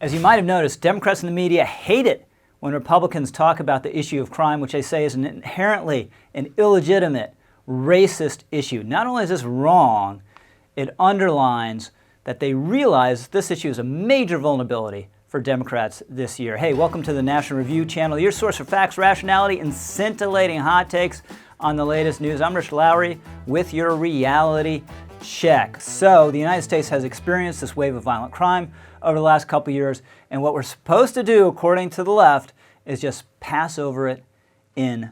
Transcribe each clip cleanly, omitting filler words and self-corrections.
As you might have noticed, Democrats in the media hate it when Republicans talk about the issue of crime, which they say is inherently an illegitimate, racist issue. Not only is this wrong, it underlines that they realize this issue is a major vulnerability for Democrats this year. Hey, welcome to the National Review channel, your source for facts, rationality, and scintillating hot takes on the latest news. I'm Rich Lowry with your reality check. So, the United States has experienced this wave of violent crime over the last couple years, and what we're supposed to do, according to the left, is just pass over it in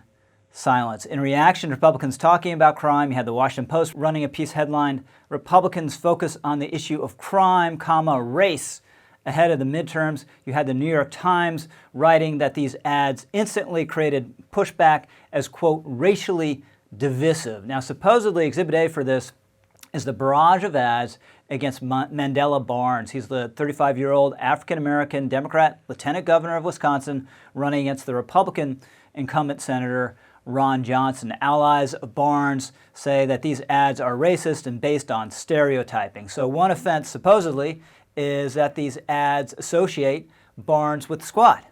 silence. In reaction to Republicans talking about crime, you had the Washington Post running a piece headlined, "Republicans focus on the issue of crime, race." Ahead of the midterms, you had the New York Times writing that these ads instantly created pushback as, quote, racially divisive. Now, supposedly, Exhibit A for this is the barrage of ads against Mandela Barnes. He's the 35-year-old African-American Democrat lieutenant governor of Wisconsin running against the Republican incumbent Senator Ron Johnson. Allies of Barnes say that these ads are racist and based on stereotyping. So one offense, supposedly, is that these ads associate Barnes with the squad.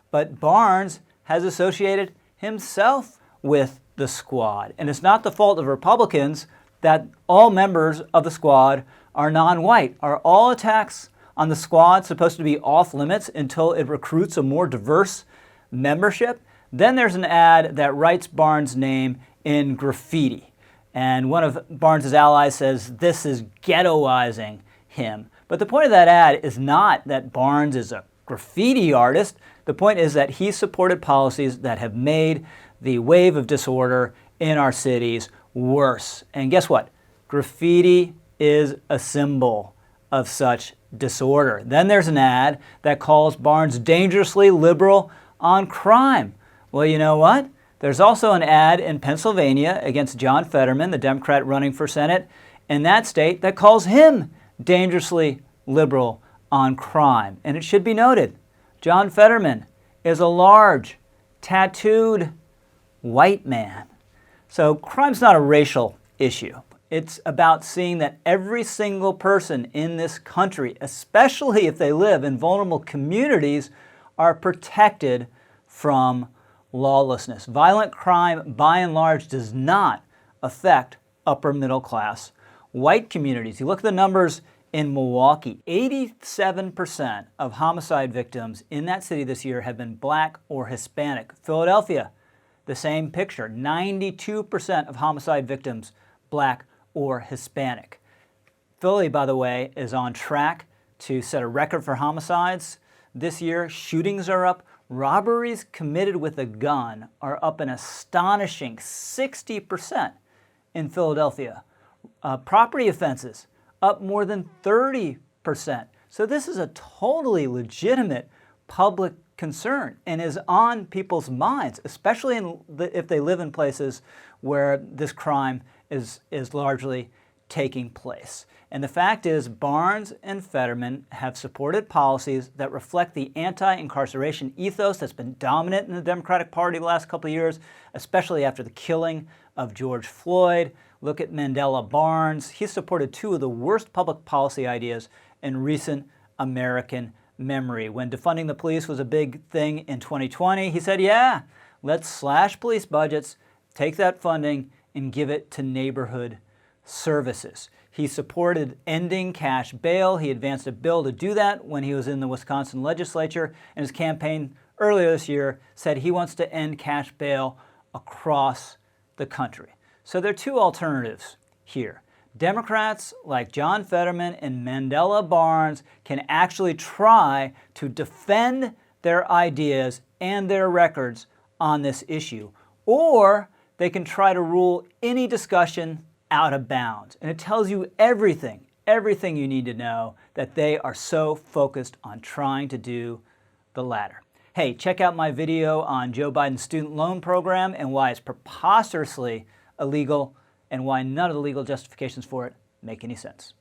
But Barnes has associated himself with the squad. And it's not the fault of Republicans that all members of the squad are non-white. Are all attacks on the squad supposed to be off limits until it recruits a more diverse membership? Then there's an ad that writes Barnes' name in graffiti. And one of Barnes' allies says this is ghettoizing him. But the point of that ad is not that Barnes is a graffiti artist. The point is that he supported policies that have made the wave of disorder in our cities worse. And guess what? Graffiti is a symbol of such disorder. Then there's an ad that calls Barnes dangerously liberal on crime. Well, you know what? There's also an ad in Pennsylvania against John Fetterman, the Democrat running for Senate in that state, that calls him dangerously liberal on crime. And it should be noted, John Fetterman is a large, tattooed white man. So crime's not a racial issue. It's about seeing that every single person in this country, especially if they live in vulnerable communities, are protected from lawlessness. Violent crime, by and large, does not affect upper middle class white communities. You look at the numbers in Milwaukee, 87% of homicide victims in that city this year have been black or Hispanic. Philadelphia, the same picture, 92% of homicide victims black or Hispanic. Philly, by the way, is on track to set a record for homicides this year. Shootings are up. Robberies committed with a gun are up an astonishing 60% in Philadelphia. Property offenses up more than 30%. So this is a totally legitimate public concern and is on people's minds, especially if they live in places where this crime is largely taking place. And the fact is, Barnes and Fetterman have supported policies that reflect the anti-incarceration ethos that's been dominant in the Democratic Party the last couple of years, especially after the killing of George Floyd. Look at Mandela Barnes. He supported two of the worst public policy ideas in recent American memory. When defunding the police was a big thing in 2020, he said, yeah, let's slash police budgets, take that funding, and give it to neighborhood services. He supported ending cash bail. He advanced a bill to do that when he was in the Wisconsin legislature, and his campaign earlier this year said he wants to end cash bail across the country. So there are two alternatives here. Democrats like John Fetterman and Mandela Barnes can actually try to defend their ideas and their records on this issue, or they can try to rule any discussion out of bounds. And it tells you everything you need to know that they are so focused on trying to do the latter. Hey, check out my video on Joe Biden's student loan program and why it's preposterously illegal and why none of the legal justifications for it make any sense.